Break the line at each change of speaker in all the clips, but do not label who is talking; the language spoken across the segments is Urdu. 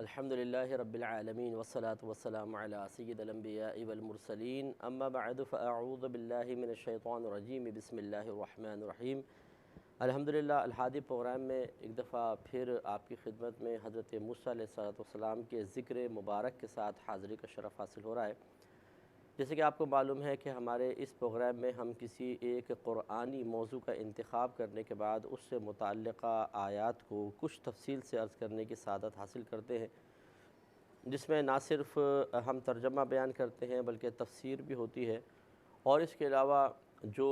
الحمدللہ رب العالمین والصلاة والسلام علی سید الانبیاء والمرسلین اما بعد فاعوذ باللہ من الشیطان الرجیم بسم اللہ الرحمن الرحیم۔ الحمدللہ الحادی پروگرام میں ایک دفعہ پھر آپ کی خدمت میں حضرت موسیٰ علیہ السلام کے ذکر مبارک کے ساتھ حاضری کا شرف حاصل ہو رہا ہے۔ جیسے کہ آپ کو معلوم ہے کہ ہمارے اس پروگرام میں ہم کسی ایک قرآنی موضوع کا انتخاب کرنے کے بعد اس سے متعلقہ آیات کو کچھ تفصیل سے عرض کرنے کی سعادت حاصل کرتے ہیں، جس میں نہ صرف ہم ترجمہ بیان کرتے ہیں بلکہ تفسیر بھی ہوتی ہے، اور اس کے علاوہ جو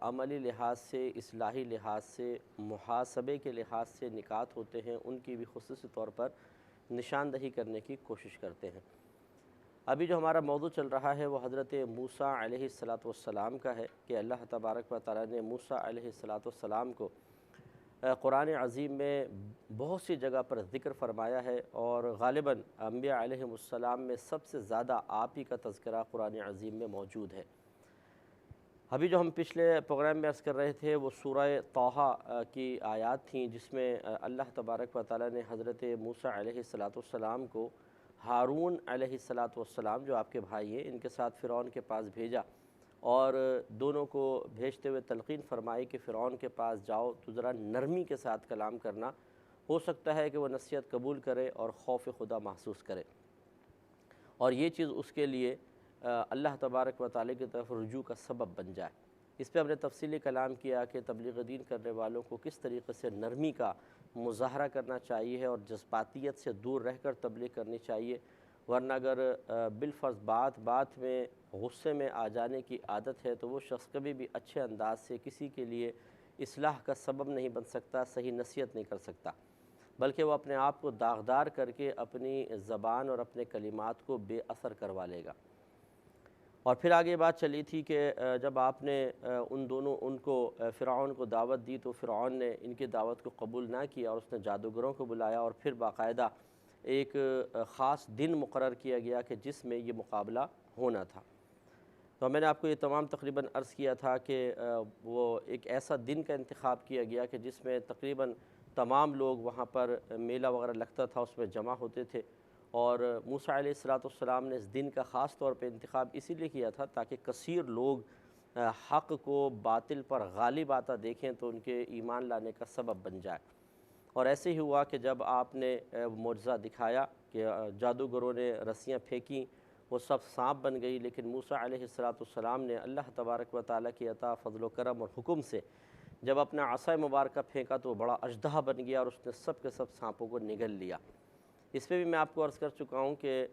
عملی لحاظ سے، اصلاحی لحاظ سے، محاسبے کے لحاظ سے نکات ہوتے ہیں ان کی بھی خصوصی طور پر نشاندہی کرنے کی کوشش کرتے ہیں۔ ابھی جو ہمارا موضوع چل رہا ہے وہ حضرت موسیٰ علیہ السلام کا ہے کہ اللہ تبارک و تعالیٰ نے موسیٰ علیہ السلام کو قرآن عظیم میں بہت سی جگہ پر ذکر فرمایا ہے، اور غالباً انبیاء علیہ السلام میں سب سے زیادہ آپ ہی کا تذکرہ قرآن عظیم میں موجود ہے۔ ابھی جو ہم پچھلے پروگرام میں عرض کر رہے تھے وہ سورہ طٰہٰ کی آیات تھیں، جس میں اللہ تبارک و تعالیٰ نے حضرت موسیٰ علیہ السلام کو ہارون علیہ السلام جو آپ کے بھائی ہیں ان کے ساتھ فرعون کے پاس بھیجا، اور دونوں کو بھیجتے ہوئے تلقین فرمائی کہ فرعون کے پاس جاؤ تو ذرا نرمی کے ساتھ کلام کرنا، ہو سکتا ہے کہ وہ نصیحت قبول کرے اور خوف خدا محسوس کرے، اور یہ چیز اس کے لیے اللہ تبارک و تعالیٰ کی طرف رجوع کا سبب بن جائے۔ اس پہ ہم نے تفصیلی کلام کیا کہ تبلیغ دین کرنے والوں کو کس طریقے سے نرمی کا مظاہرہ کرنا چاہیے اور جذباتیت سے دور رہ کر تبلیغ کرنی چاہیے، ورنہ اگر بالفرض بات میں غصے میں آ جانے کی عادت ہے تو وہ شخص کبھی بھی اچھے انداز سے کسی کے لیے اصلاح کا سبب نہیں بن سکتا، صحیح نصیحت نہیں کر سکتا، بلکہ وہ اپنے آپ کو داغدار کر کے اپنی زبان اور اپنے کلمات کو بے اثر کروا لے گا۔ اور پھر آگے بات چلی تھی کہ جب آپ نے ان کو فرعون کو دعوت دی تو فرعون نے ان کی دعوت کو قبول نہ کیا، اور اس نے جادوگروں کو بلایا، اور پھر باقاعدہ ایک خاص دن مقرر کیا گیا کہ جس میں یہ مقابلہ ہونا تھا۔ تو میں نے آپ کو یہ تمام تقریباً عرض کیا تھا کہ وہ ایک ایسا دن کا انتخاب کیا گیا کہ جس میں تقریباً تمام لوگ وہاں پر میلہ وغیرہ لگتا تھا اس میں جمع ہوتے تھے، اور موسیٰ علیہ السلام نے اس دن کا خاص طور پہ انتخاب اسی لیے کیا تھا تاکہ کثیر لوگ حق کو باطل پر غالب آتا دیکھیں تو ان کے ایمان لانے کا سبب بن جائے۔ اور ایسے ہی ہوا کہ جب آپ نے معجزہ دکھایا کہ جادوگروں نے رسیاں پھینکیں، وہ سب سانپ بن گئی، لیکن موسیٰ علیہ السلام نے اللہ تبارک و تعالیٰ کی عطا فضل و کرم اور حکم سے جب اپنا عصا مبارکہ پھینکا تو وہ بڑا اژدہا بن گیا، اور اس نے سب کے سب سانپوں کو نگل لیا۔ اس پہ بھی میں آپ کو عرض کر چکا ہوں کہ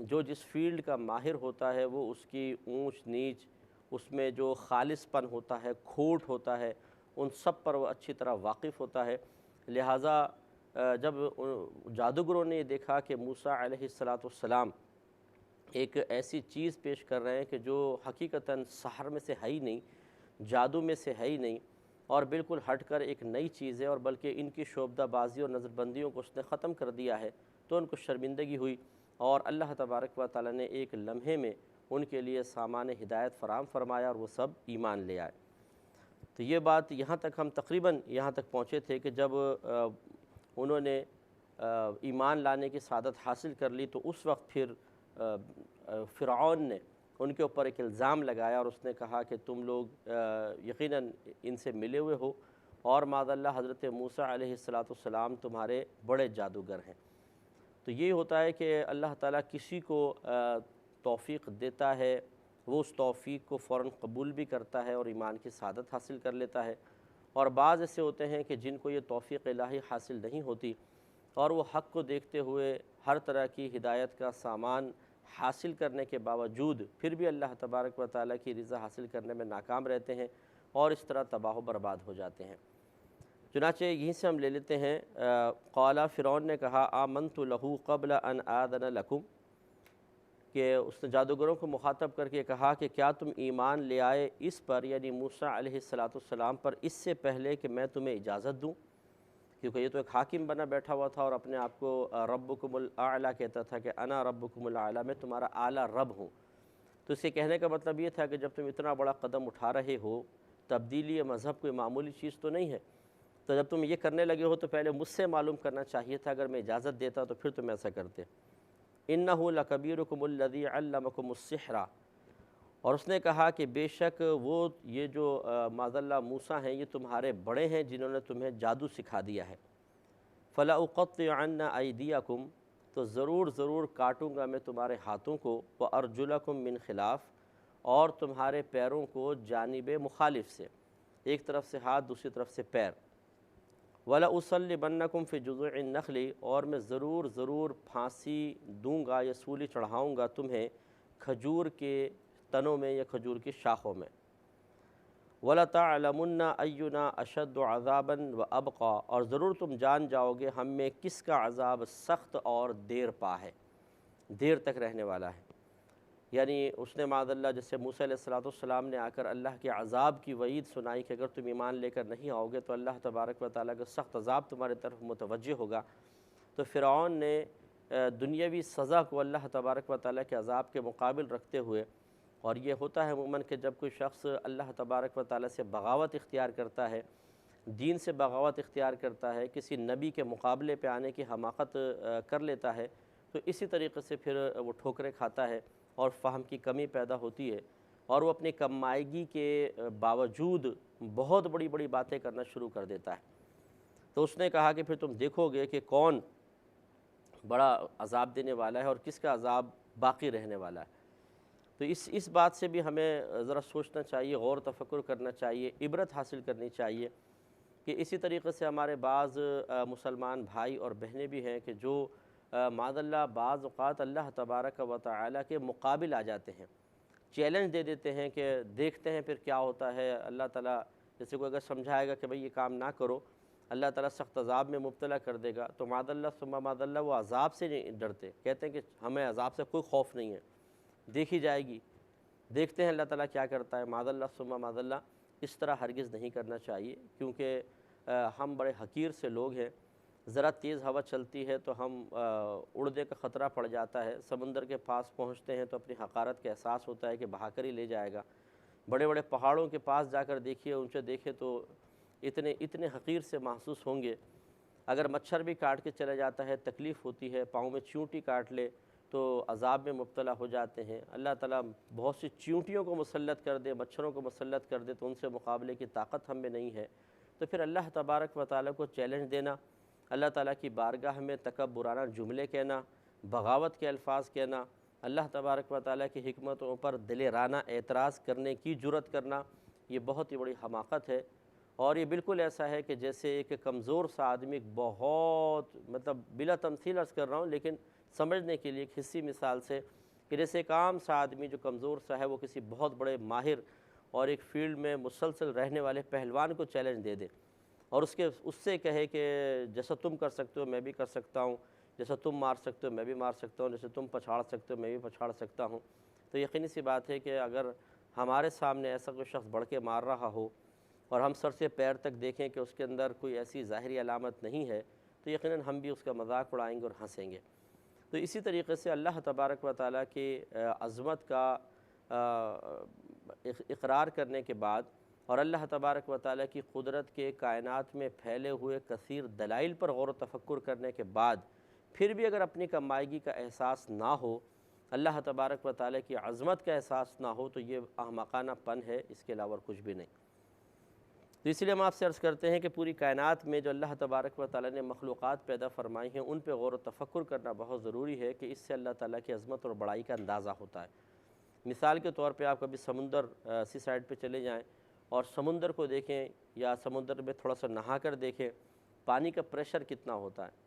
جو جس فیلڈ کا ماہر ہوتا ہے وہ اس کی اونچ نیچ، اس میں جو خالص پن ہوتا ہے، کھوٹ ہوتا ہے، ان سب پر وہ اچھی طرح واقف ہوتا ہے۔ لہٰذا جب جادوگروں نے یہ دیکھا کہ موسیٰ علیہ السلام ایک ایسی چیز پیش کر رہے ہیں کہ جو حقیقتاً سحر میں سے ہے ہی نہیں، جادو میں سے ہے ہی نہیں، اور بالکل ہٹ کر ایک نئی چیز ہے، اور بلکہ ان کی شعبدہ بازی اور نظر بندیوں کو اس نے ختم کر دیا ہے، تو ان کو شرمندگی ہوئی، اور اللہ تبارک و تعالیٰ نے ایک لمحے میں ان کے لیے سامان ہدایت فراہم فرمایا، اور وہ سب ایمان لے آئے۔ تو یہ بات یہاں تک ہم تقریباً یہاں تک پہنچے تھے کہ جب انہوں نے ایمان لانے کی سعادت حاصل کر لی تو اس وقت پھر فرعون نے ان کے اوپر ایک الزام لگایا، اور اس نے کہا کہ تم لوگ یقیناً ان سے ملے ہوئے ہو، اور معاذ اللہ حضرت موسیٰ علیہ السلام تمہارے بڑے جادوگر ہیں۔ تو یہ ہوتا ہے کہ اللہ تعالیٰ کسی کو توفیق دیتا ہے، وہ اس توفیق کو فوراً قبول بھی کرتا ہے اور ایمان کی سعادت حاصل کر لیتا ہے، اور بعض ایسے ہوتے ہیں کہ جن کو یہ توفیق الہی حاصل نہیں ہوتی، اور وہ حق کو دیکھتے ہوئے ہر طرح کی ہدایت کا سامان حاصل کرنے کے باوجود پھر بھی اللہ تبارک و تعالیٰ کی رضا حاصل کرنے میں ناکام رہتے ہیں، اور اس طرح تباہ و برباد ہو جاتے ہیں۔ چنانچہ یہیں سے ہم لے لیتے ہیں، قال فرعون نے کہا آمنت لہ قبل ان آذن لکم، کہ اس نے جادوگروں کو مخاطب کر کے کہا کہ کیا تم ایمان لے آئے اس پر، یعنی موسیٰ علیہ السلام پر، اس سے پہلے کہ میں تمہیں اجازت دوں؟ کیونکہ یہ تو ایک حاکم بنا بیٹھا ہوا تھا اور اپنے آپ کو ربکم الاعلیٰ کہتا تھا کہ انا ربکم الاعلیٰ، میں تمہارا اعلیٰ رب ہوں۔ تو اس کے کہنے کا مطلب یہ تھا کہ جب تم اتنا بڑا قدم اٹھا رہے ہو، تبدیلی مذہب کوئی معمولی چیز تو نہیں ہے، تو جب تم یہ کرنے لگے ہو تو پہلے مجھ سے معلوم کرنا چاہیے تھا، اگر میں اجازت دیتا تو پھر تم ایسا کرتے۔ اِنَّهُ لَكَبِيرُكُمُ الَّذِي عَلَّمَكُمُ السِّحْرَ، اور اس نے کہا کہ بے شک وہ یہ جو معاذ اللہ موسیٰ ہیں یہ تمہارے بڑے ہیں جنہوں نے تمہیں جادو سکھا دیا ہے۔ فَلَأُقَطِّعَنَّ أَيْدِيَكُمْ، تو ضرور کاٹوں گا میں تمہارے ہاتھوں کو، وَأَرْجُلَكُمْ مِنْ خِلَافٍ، اور تمہارے پیروں کو جانب مخالف سے، ایک طرف سے ہاتھ دوسری طرف سے پیر۔ وَلَأُصَلِّبَنَّكُمْ فِي جُذُوعِ النَّخْلِ، اور میں ضرور پھانسی دوں گا یا سولی چڑھاؤں گا تمہیں کھجور کے تنوں میں یا کھجور کی شاخوں میں۔ وَلَتَعْلَمُنَّ أَيُّنَا أَشَدُّ عَذَابًا وَأَبْقَىٰ، اور ضرور تم جان جاؤ گے ہم میں کس کا عذاب سخت اور دیر پا ہے، دیر تک رہنے والا ہے۔ یعنی اس نے معاذ اللہ جیسے موسیٰ علیہ السلام نے آ کر اللہ کے عذاب کی وعید سنائی کہ اگر تم ایمان لے کر نہیں آؤ گے تو اللہ تبارک و تعالیٰ کا سخت عذاب تمہارے طرف متوجہ ہوگا، تو فرعون نے دنیاوی سزا کو اللہ تبارک و تعالیٰ کے عذاب کے مقابل رکھتے ہوئے، اور یہ ہوتا ہے عموماً کہ جب کوئی شخص اللہ تبارک و تعالیٰ سے بغاوت اختیار کرتا ہے، دین سے بغاوت اختیار کرتا ہے، کسی نبی کے مقابلے پہ آنے کی حماقت کر لیتا ہے، تو اسی طریقے سے پھر وہ ٹھوکریں کھاتا ہے اور فہم کی کمی پیدا ہوتی ہے، اور وہ اپنی کم مائیگی کے باوجود بہت بڑی باتیں کرنا شروع کر دیتا ہے۔ تو اس نے کہا کہ پھر تم دیکھو گے کہ کون بڑا عذاب دینے والا ہے اور کس کا عذاب باقی رہنے والا ہے۔ تو اس بات سے بھی ہمیں ذرا سوچنا چاہیے، غور تفکر کرنا چاہیے، عبرت حاصل کرنی چاہیے کہ اسی طریقے سے ہمارے بعض مسلمان بھائی اور بہنیں بھی ہیں کہ جو معاذ اللہ بعض اوقات اللہ تبارک و تعالیٰ کے مقابل آ جاتے ہیں، چیلنج دے دیتے ہیں کہ دیکھتے ہیں پھر کیا ہوتا ہے۔ اللہ تعالیٰ جیسے کوئی اگر سمجھائے گا کہ بھئی یہ کام نہ کرو، اللہ تعالیٰ سخت عذاب میں مبتلا کر دے گا، تو معاذ اللہ ثم معاذ اللہ وہ عذاب سے نہیں ڈرتے، کہتے ہیں کہ ہمیں عذاب سے کوئی خوف نہیں ہے، دیکھی جائے گی، دیکھتے ہیں اللہ تعالیٰ کیا کرتا ہے۔ معاذ اللہ ثم معاذ اللہ اس طرح ہرگز نہیں کرنا چاہیے، کیونکہ ہم بڑے حقیر سے لوگ ہیں، ذرا تیز ہوا چلتی ہے تو ہم اڑنے کا خطرہ پڑ جاتا ہے، سمندر کے پاس پہنچتے ہیں تو اپنی حقارت کا احساس ہوتا ہے کہ بہا کر ہی لے جائے گا، بڑے پہاڑوں کے پاس جا کر دیکھیے، ان سے دیکھے تو اتنے حقیر سے محسوس ہوں گے۔ اگر مچھر بھی کاٹ کے چلا جاتا ہے تکلیف ہوتی ہے، پاؤں میں چیونٹی کاٹ لے تو عذاب میں مبتلا ہو جاتے ہیں۔ اللہ تعالیٰ بہت سی چیونٹیوں کو مسلط کر دے، مچھروں کو مسلط کر دے تو ان سے مقابلے کی طاقت ہم میں نہیں ہے، تو پھر اللہ تبارک و تعالیٰ کو چیلنج دینا، اللہ تعالیٰ کی بارگاہ میں تکبرانہ جملے کہنا، بغاوت کے الفاظ کہنا، اللہ تبارک و تعالیٰ کی حکمتوں پر دلیرانہ اعتراض کرنے کی جرأت کرنا، یہ بہت ہی بڑی حماقت ہے۔ اور یہ بالکل ایسا ہے کہ جیسے ایک کمزور سا آدمی بہت بلا تمثیل عرض کر رہا ہوں لیکن سمجھنے کے لیے ایک حصی مثال سے، کہ جیسے ایک عام سا آدمی جو کمزور سا ہے وہ کسی بہت بڑے ماہر اور ایک فیلڈ میں مسلسل رہنے والے پہلوان کو چیلنج دے دے اور اس سے کہے کہ جیسا تم کر سکتے ہو میں بھی کر سکتا ہوں، جیسا تم مار سکتے ہو میں بھی مار سکتا ہوں، جیسے تم پچھاڑ سکتے ہو میں بھی پچھاڑ سکتا ہوں۔ تو یقینی سی بات ہے کہ اگر ہمارے سامنے ایسا کوئی شخص بڑھ کے مار رہا ہو اور ہم سر سے پیر تک دیکھیں کہ اس کے اندر کوئی ایسی ظاہری علامت نہیں ہے تو یقیناً ہم بھی اس کا مذاق اڑائیں گے اور ہنسیں گے۔ تو اسی طریقے سے اللہ تبارک و تعالیٰ کی عظمت کا اقرار کرنے کے بعد اور اللہ تبارک و تعالیٰ کی قدرت کے کائنات میں پھیلے ہوئے کثیر دلائل پر غور و تفکر کرنے کے بعد پھر بھی اگر اپنی کمائیگی کا احساس نہ ہو، اللہ تبارک و تعالیٰ کی عظمت کا احساس نہ ہو، تو یہ احمقانہ پن ہے، اس کے علاوہ کچھ بھی نہیں۔ تو اس لیے ہم آپ سے عرض کرتے ہیں کہ پوری کائنات میں جو اللہ تبارک و تعالیٰ نے مخلوقات پیدا فرمائی ہیں ان پہ غور و تفکر کرنا بہت ضروری ہے کہ اس سے اللہ تعالیٰ کی عظمت اور بڑائی کا اندازہ ہوتا ہے۔ مثال کے طور پہ آپ کبھی سمندر سی سائڈ پہ چلے جائیں اور سمندر کو دیکھیں یا سمندر میں تھوڑا سا نہا کر دیکھیں، پانی کا پریشر کتنا ہوتا ہے۔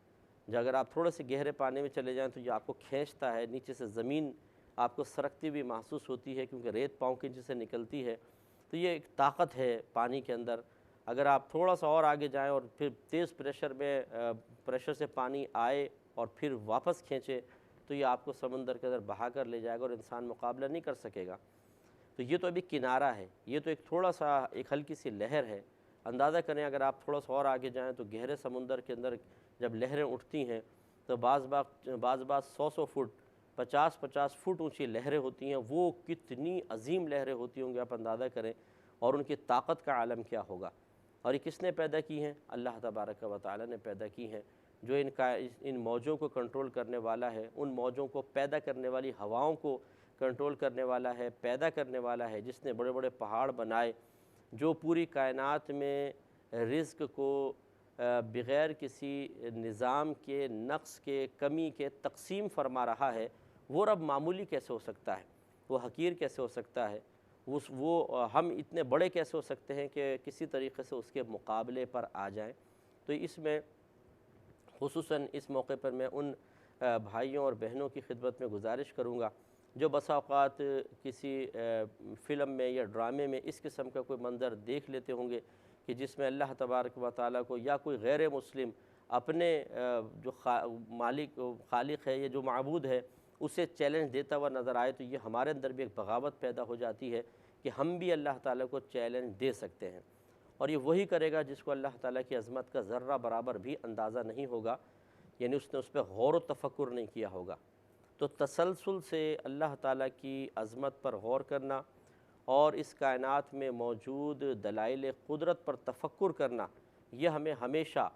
جو اگر آپ تھوڑے سے گہرے پانی میں چلے جائیں تو یہ آپ کو کھینچتا ہے، نیچے سے زمین آپ کو سرکتی بھی محسوس ہوتی ہے کیونکہ ریت پاؤں کے نیچے سے نکلتی ہے۔ تو یہ ایک طاقت ہے پانی کے اندر۔ اگر آپ تھوڑا سا اور آگے جائیں اور پھر تیز پریشر سے پانی آئے اور پھر واپس کھینچے تو یہ آپ کو سمندر کے اندر بہا کر لے جائے گا اور انسان مقابلہ نہیں کر سکے گا۔ تو یہ تو ابھی کنارہ ہے، یہ تو ایک تھوڑا سا ایک ہلکی سی لہر ہے۔ اندازہ کریں اگر آپ تھوڑا سا اور آگے جائیں تو گہرے سمندر کے اندر جب لہریں اٹھتی ہیں تو بعض 100 فٹ 50 فٹ اونچی لہریں ہوتی ہیں، وہ کتنی عظیم لہریں ہوتی ہوں گی آپ اندازہ کریں، اور ان کی طاقت کا عالم کیا ہوگا۔ اور یہ کس نے پیدا کی ہیں؟ اللہ تبارک و تعالی نے پیدا کی ہیں۔ جو ان موجوں کو کنٹرول کرنے والا ہے، ان موجوں کو پیدا کرنے والی ہواؤں کو کنٹرول کرنے والا ہے، پیدا کرنے والا ہے، جس نے بڑے بڑے پہاڑ بنائے، جو پوری کائنات میں رزق کو بغیر کسی نظام کے، نقص کے، کمی کے تقسیم فرما رہا ہے، وہ رب معمولی کیسے ہو سکتا ہے؟ وہ حقیر کیسے ہو سکتا ہے؟ وہ ہم اتنے بڑے کیسے ہو سکتے ہیں کہ کسی طریقے سے اس کے مقابلے پر آ جائیں؟ تو اس میں خصوصاً اس موقع پر میں ان بھائیوں اور بہنوں کی خدمت میں گزارش کروں گا جو بسا اوقات کسی فلم میں یا ڈرامے میں اس قسم کا کوئی منظر دیکھ لیتے ہوں گے کہ جس میں اللہ تبارک و تعالیٰ کو یا کوئی غیر مسلم اپنے جو مالک خالق ہے یا جو معبود ہے اسے چیلنج دیتا ہوا نظر آئے، تو یہ ہمارے اندر بھی ایک بغاوت پیدا ہو جاتی ہے کہ ہم بھی اللہ تعالیٰ کو چیلنج دے سکتے ہیں، اور یہ وہی کرے گا جس کو اللہ تعالیٰ کی عظمت کا ذرہ برابر بھی اندازہ نہیں ہوگا، یعنی اس نے اس پہ غور و تفکر نہیں کیا ہوگا۔ تو تسلسل سے اللہ تعالیٰ کی عظمت پر غور کرنا اور اس کائنات میں موجود دلائل قدرت پر تفکر کرنا، یہ ہمیں ہمیشہ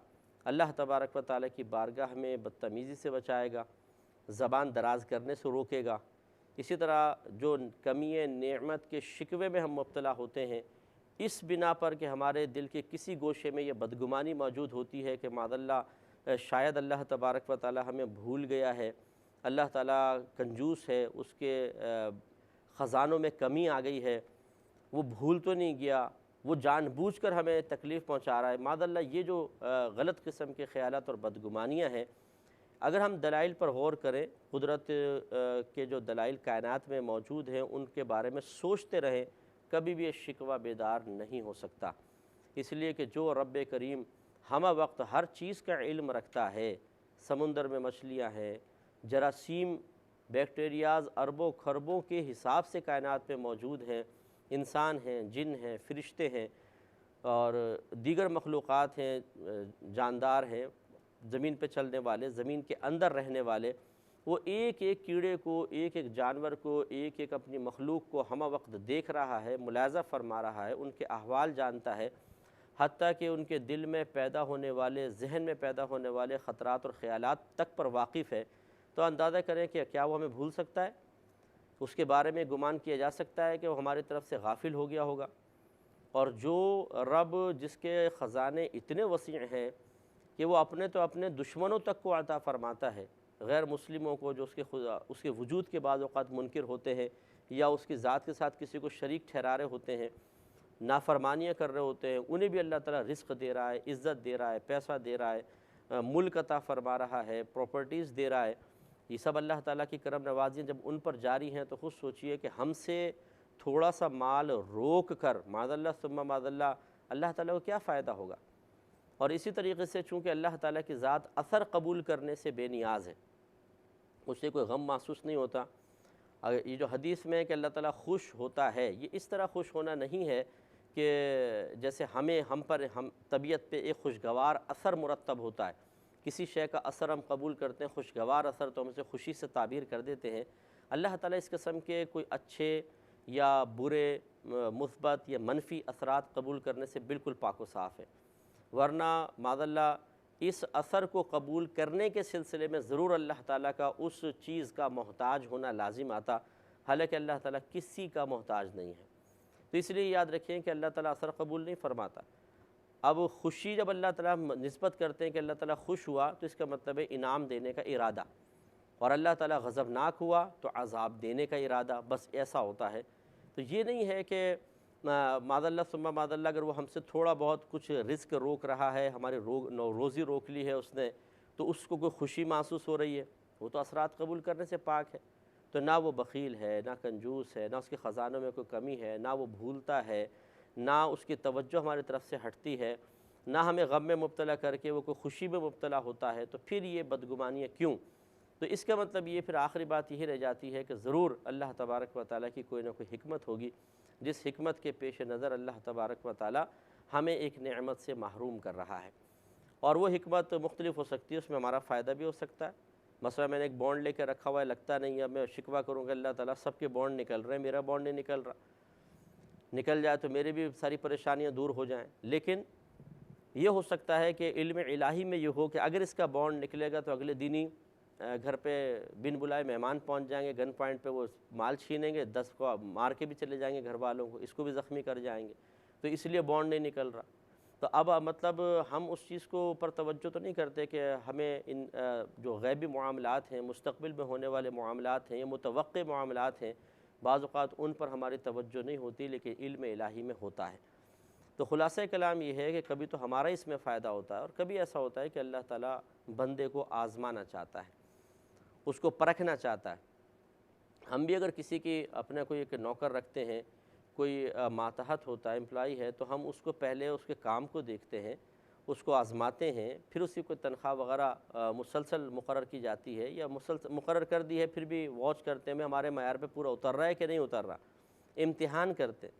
اللہ تبارک و تعالیٰ کی بارگاہ میں بدتمیزی سے بچائے گا، زبان دراز کرنے سے روکے گا۔ اسی طرح جو کمی نعمت کے شکوے میں ہم مبتلا ہوتے ہیں، اس بنا پر کہ ہمارے دل کے کسی گوشے میں یہ بدگمانی موجود ہوتی ہے کہ معاذ اللہ شاید اللہ تبارک و تعالیٰ ہمیں بھول گیا ہے، اللہ تعالیٰ کنجوس ہے، اس کے خزانوں میں کمی آ گئی ہے، وہ بھول تو نہیں گیا، وہ جان بوجھ کر ہمیں تکلیف پہنچا رہا ہے، معاذ اللہ یہ جو غلط قسم کے خیالات اور بدگمانیاں ہیں، اگر ہم دلائل پر غور کریں، قدرت کے جو دلائل کائنات میں موجود ہیں ان کے بارے میں سوچتے رہیں، کبھی بھی یہ شکوہ بیدار نہیں ہو سکتا، اس لیے کہ جو رب کریم ہمہ وقت ہر چیز کا علم رکھتا ہے، سمندر میں مچھلیاں ہیں، جراثیم، بیکٹیریاز اربوں خربوں کے حساب سے کائنات میں موجود ہیں، انسان ہیں، جن ہیں، فرشتے ہیں اور دیگر مخلوقات ہیں، جاندار ہیں، زمین پہ چلنے والے، زمین کے اندر رہنے والے، وہ ایک ایک کیڑے کو، ایک ایک جانور کو، ایک ایک اپنی مخلوق کو ہمہ وقت دیکھ رہا ہے، ملاحظہ فرما رہا ہے، ان کے احوال جانتا ہے، حتیٰ کہ ان کے دل میں پیدا ہونے والے، ذہن میں پیدا ہونے والے خطرات اور خیالات تک پر واقف ہے۔ تو اندازہ کریں کہ کیا وہ ہمیں بھول سکتا ہے؟ اس کے بارے میں گمان کیا جا سکتا ہے کہ وہ ہماری طرف سے غافل ہو گیا ہوگا؟ اور جو رب جس کے خزانے اتنے وسیع ہیں کہ وہ اپنے تو اپنے دشمنوں تک کو عطا فرماتا ہے، غیر مسلموں کو جو اس کے وجود کے بعض اوقات منکر ہوتے ہیں یا اس کی ذات کے ساتھ کسی کو شریک ٹھہرا رہے ہوتے ہیں، نافرمانیاں کر رہے ہوتے ہیں، انہیں بھی اللہ تعالیٰ رزق دے رہا ہے، عزت دے رہا ہے، پیسہ دے رہا ہے، ملک عطا فرما رہا ہے، پراپرٹیز دے رہا ہے، یہ سب اللہ تعالیٰ کی کرم نوازیاں جب ان پر جاری ہیں تو خود سوچئے کہ ہم سے تھوڑا سا مال روک کر معاذ اللہ ثم معاذ اللہ، اللہ تعالیٰ کو کیا فائدہ ہوگا؟ اور اسی طریقے سے چونکہ اللہ تعالیٰ کی ذات اثر قبول کرنے سے بے نیاز ہے، اسے کوئی غم محسوس نہیں ہوتا۔ اگر یہ جو حدیث میں ہے کہ اللہ تعالیٰ خوش ہوتا ہے، یہ اس طرح خوش ہونا نہیں ہے کہ جیسے ہم پر طبیعت پہ ایک خوشگوار اثر مرتب ہوتا ہے، کسی شے کا اثر ہم قبول کرتے ہیں، خوشگوار اثر تو ہم اسے خوشی سے تعبیر کر دیتے ہیں۔ اللہ تعالیٰ اس قسم کے کوئی اچھے یا برے، مثبت یا منفی اثرات قبول کرنے سے بالکل پاک و صاف ہے، ورنہ معاذ اللہ اس اثر کو قبول کرنے کے سلسلے میں ضرور اللہ تعالیٰ کا اس چیز کا محتاج ہونا لازم آتا، حالانکہ اللہ تعالیٰ کسی کا محتاج نہیں ہے۔ تو اس لیے یاد رکھیں کہ اللہ تعالیٰ اثر قبول نہیں فرماتا۔ اب خوشی جب اللہ تعالیٰ نسبت کرتے ہیں کہ اللہ تعالیٰ خوش ہوا تو اس کا مطلب ہے انعام دینے کا ارادہ، اور اللہ تعالیٰ غضبناک ہوا تو عذاب دینے کا ارادہ، بس ایسا ہوتا ہے۔ تو یہ نہیں ہے کہ معاذ اللہ ثم معاذ اللہ اگر وہ ہم سے تھوڑا بہت کچھ رزق روک رہا ہے، ہماری روزی روک لی ہے اس نے، تو اس کو کوئی خوشی محسوس ہو رہی ہے، وہ تو اثرات قبول کرنے سے پاک ہے۔ تو نہ وہ بخیل ہے، نہ کنجوس ہے، نہ اس کے خزانوں میں کوئی کمی ہے، نہ وہ بھولتا ہے، نہ اس کی توجہ ہماری طرف سے ہٹتی ہے، نہ ہمیں غم میں مبتلا کر کے وہ کوئی خوشی میں مبتلا ہوتا ہے، تو پھر یہ بدگمانیاں کیوں؟ تو اس کا مطلب یہ پھر آخری بات یہی رہ جاتی ہے کہ ضرور اللہ تبارک و تعالیٰ کی کوئی نہ کوئی حکمت ہوگی، جس حکمت کے پیش نظر اللہ تبارک و تعالیٰ ہمیں ایک نعمت سے محروم کر رہا ہے، اور وہ حکمت مختلف ہو سکتی ہے، اس میں ہمارا فائدہ بھی ہو سکتا ہے۔ مثلا میں نے ایک بانڈ لے کے رکھا ہوا ہے، لگتا نہیں ہے، میں شکوہ کروں گا اللہ تعالیٰ سب کے بانڈ نکل رہے ہیں، میرا بانڈ نہیں نکل رہا، نکل جائے تو میری بھی ساری پریشانیاں دور ہو جائیں، لیکن یہ ہو سکتا ہے کہ علم الہی میں یہ ہو کہ اگر اس کا بانڈ نکلے گا تو اگلے دن ہی گھر پہ بن بلائے مہمان پہنچ جائیں گے، گن پوائنٹ پہ وہ مال چھینیں گے، 10 کو مار کے بھی چلے جائیں گے گھر والوں کو، اس کو بھی زخمی کر جائیں گے، تو اس لیے بانڈ نہیں نکل رہا۔ تو اب مطلب ہم اس چیز کو پر توجہ تو نہیں کرتے کہ ہمیں ان جو غیبی معاملات ہیں، مستقبل میں ہونے والے معاملات ہیں، یہ متوقع معاملات ہیں، بعض اوقات ان پر ہماری توجہ نہیں ہوتی، لیکن علم الہی میں ہوتا ہے۔ تو خلاصہ کلام یہ ہے کہ کبھی تو ہمارا اس میں فائدہ ہوتا ہے، اور کبھی ایسا ہوتا ہے کہ اللہ تعالیٰ بندے کو آزمانا چاہتا ہے، اس کو پرکھنا چاہتا ہے۔ ہم بھی اگر کسی کی اپنا کوئی ایک نوکر رکھتے ہیں، کوئی ماتحت ہوتا ہے، امپلائی ہے، تو ہم اس کو پہلے اس کے کام کو دیکھتے ہیں، اس کو آزماتے ہیں، پھر اسی کو تنخواہ وغیرہ مسلسل مقرر کی جاتی ہے، یا مسلسل مقرر کر دی ہے پھر بھی واچ کرتے ہیں ہمارے معیار پہ پورا اتر رہا ہے کہ نہیں اتر رہا، امتحان کرتے ہیں۔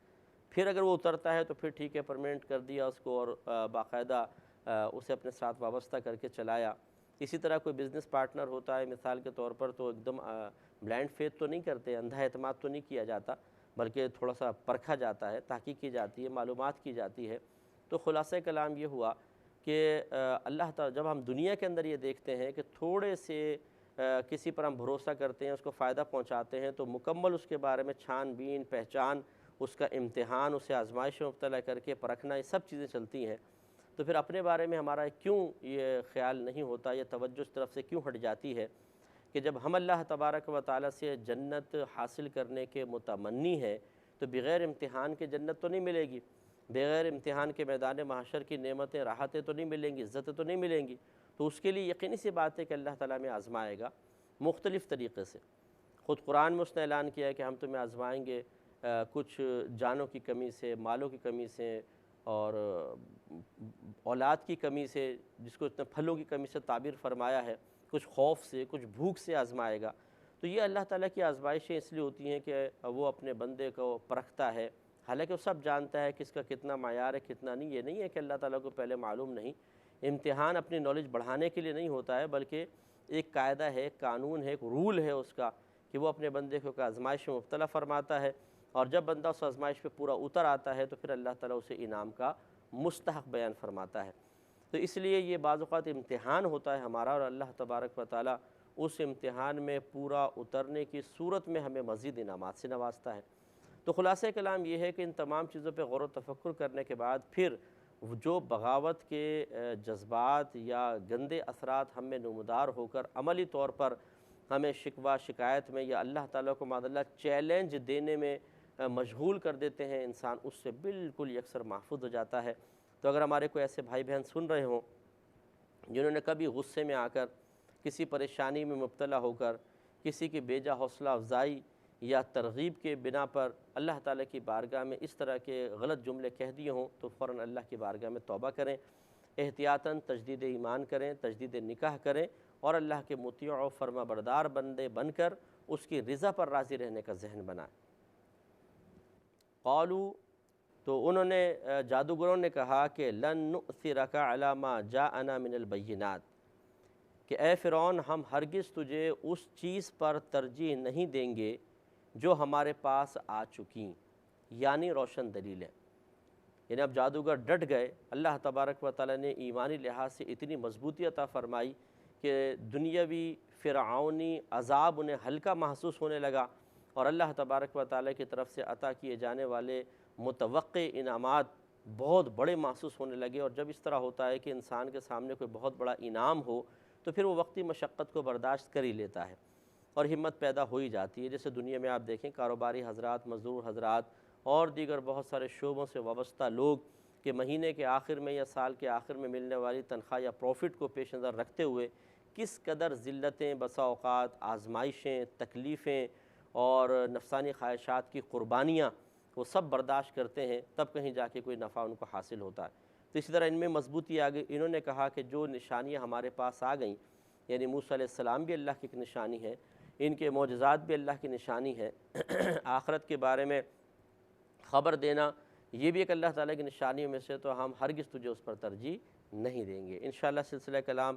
پھر اگر وہ اترتا ہے تو پھر ٹھیک ہے، پرمنٹ کر دیا اس کو، اور باقاعدہ اسے اپنے ساتھ وابستہ کر کے چلایا۔ اسی طرح کوئی بزنس پارٹنر ہوتا ہے مثال کے طور پر، تو ایک دم بلائنڈ فیتھ تو نہیں کرتے، اندھا اعتماد تو نہیں کیا جاتا، بلکہ تھوڑا سا پرکھا جاتا ہے، تحقیق کی جاتی ہے، معلومات کی جاتی ہے۔ تو خلاصہ کلام یہ ہوا کہ اللہ تعالیٰ جب ہم دنیا کے اندر یہ دیکھتے ہیں کہ تھوڑے سے کسی پر ہم بھروسہ کرتے ہیں، اس کو فائدہ پہنچاتے ہیں، تو مکمل اس کے بارے میں چھان بین، پہچان، اس کا امتحان، اسے آزمائش میں مبتلا کر کے پرکھنا، یہ سب چیزیں چلتی ہیں۔ تو پھر اپنے بارے میں ہمارا کیوں یہ خیال نہیں ہوتا، یہ توجہ اس طرف سے کیوں ہٹ جاتی ہے کہ جب ہم اللہ تبارک و تعالیٰ سے جنت حاصل کرنے کے متمنی ہیں تو بغیر امتحان کے جنت تو نہیں ملے گی، بغیر امتحان کے میدان محشر کی نعمتیں، راحتیں تو نہیں ملیں گی، عزتیں تو نہیں ملیں گی۔ تو اس کے لیے یقینی سی بات ہے کہ اللہ تعالیٰ میں آزمائے گا مختلف طریقے سے۔ خود قرآن میں اس نے اعلان کیا ہے کہ ہم تمہیں آزمائیں گے کچھ جانوں کی کمی سے، مالوں کی کمی سے، اور اولاد کی کمی سے، جس کو اتنے پھلوں کی کمی سے تعبیر فرمایا ہے، کچھ خوف سے، کچھ بھوک سے آزمائے گا۔ تو یہ اللہ تعالیٰ کی آزمائشیں اس لیے ہوتی ہیں کہ وہ اپنے بندے کو پرکھتا ہے، حالانکہ وہ سب جانتا ہے کہ اس کا کتنا معیار ہے کتنا نہیں۔ یہ نہیں ہے کہ اللہ تعالیٰ کو پہلے معلوم نہیں، امتحان اپنی نالج بڑھانے کے لیے نہیں ہوتا ہے، بلکہ ایک قاعدہ ہے، ایک قانون ہے، ایک رول ہے اس کا کہ وہ اپنے بندے کو آزمائش میں مبتلا فرماتا ہے، اور جب بندہ اس آزمائش پہ پورا اتر آتا ہے تو پھر اللہ تعالیٰ اسے انعام کا مستحق بیان فرماتا ہے۔ تو اس لیے یہ بعض اوقات امتحان ہوتا ہے ہمارا، اور اللہ تبارک و تعالیٰ اس امتحان میں پورا اترنے کی صورت میں ہمیں مزید انعامات سے نوازتا ہے۔ تو خلاصہ کلام یہ ہے کہ ان تمام چیزوں پہ غور و تفکر کرنے کے بعد پھر جو بغاوت کے جذبات یا گندے اثرات ہم میں نمودار ہو کر عملی طور پر ہمیں شکوہ شکایت میں یا اللہ تعالیٰ کو معاذ اللہ چیلنج دینے میں مشغول کر دیتے ہیں، انسان اس سے بالکل یکسر محفوظ ہو جاتا ہے۔ تو اگر ہمارے کوئی ایسے بھائی بہن سن رہے ہوں جنہوں نے کبھی غصے میں آ کر، کسی پریشانی میں مبتلا ہو کر، کسی کی بیجا حوصلہ افزائی یا ترغیب کے بنا پر اللہ تعالیٰ کی بارگاہ میں اس طرح کے غلط جملے کہہ دیے ہوں، تو فوراً اللہ کی بارگاہ میں توبہ کریں، احتیاطاً تجدید ایمان کریں، تجدید نکاح کریں، اور اللہ کے مطیع و فرما بردار بندے بن کر اس کی رضا پر راضی رہنے کا ذہن بنائیں۔ قالوا، تو انہوں نے جادوگروں نے کہا کہ لن نؤثرک علی ما جاءنا من البینات، کہ اے فرعون ہم ہرگز تجھے اس چیز پر ترجیح نہیں دیں گے جو ہمارے پاس آ چکیں، یعنی روشن دلیلیں۔ یعنی اب جادوگر ڈٹ گئے، اللہ تبارک و تعالیٰ نے ایمانی لحاظ سے اتنی مضبوطی عطا فرمائی کہ دنیاوی فرعونی عذاب انہیں ہلکا محسوس ہونے لگا، اور اللہ تبارک و تعالیٰ کی طرف سے عطا کیے جانے والے متوقع انعامات بہت بڑے محسوس ہونے لگے۔ اور جب اس طرح ہوتا ہے کہ انسان کے سامنے کوئی بہت بڑا انعام ہو تو پھر وہ وقتی مشقت کو برداشت کر ہی لیتا ہے، اور ہمت پیدا ہو ہی جاتی ہے۔ جیسے دنیا میں آپ دیکھیں کاروباری حضرات، مزدور حضرات اور دیگر بہت سارے شعبوں سے وابستہ لوگ کہ مہینے کے آخر میں یا سال کے آخر میں ملنے والی تنخواہ یا پروفٹ کو پیش نظر رکھتے ہوئے کس قدر ذلتیں، بسا اوقات آزمائشیں، تکلیفیں اور نفسانی خواہشات کی قربانیاں وہ سب برداشت کرتے ہیں، تب کہیں جا کے کوئی نفع ان کو حاصل ہوتا ہے۔ تو اسی طرح ان میں مضبوطی آ گئی۔ انہوں نے کہا کہ جو نشانیاں ہمارے پاس آ گئیں، یعنی موسیٰ علیہ السلام بھی اللہ کی ایک نشانی ہے، ان کے معجزات بھی اللہ کی نشانی ہے، آخرت کے بارے میں خبر دینا یہ بھی ایک اللہ تعالیٰ کی نشانیوں میں سے، تو ہم ہرگز تجھے اس پر ترجیح نہیں دیں گے۔ انشاءاللہ سلسلہ کلام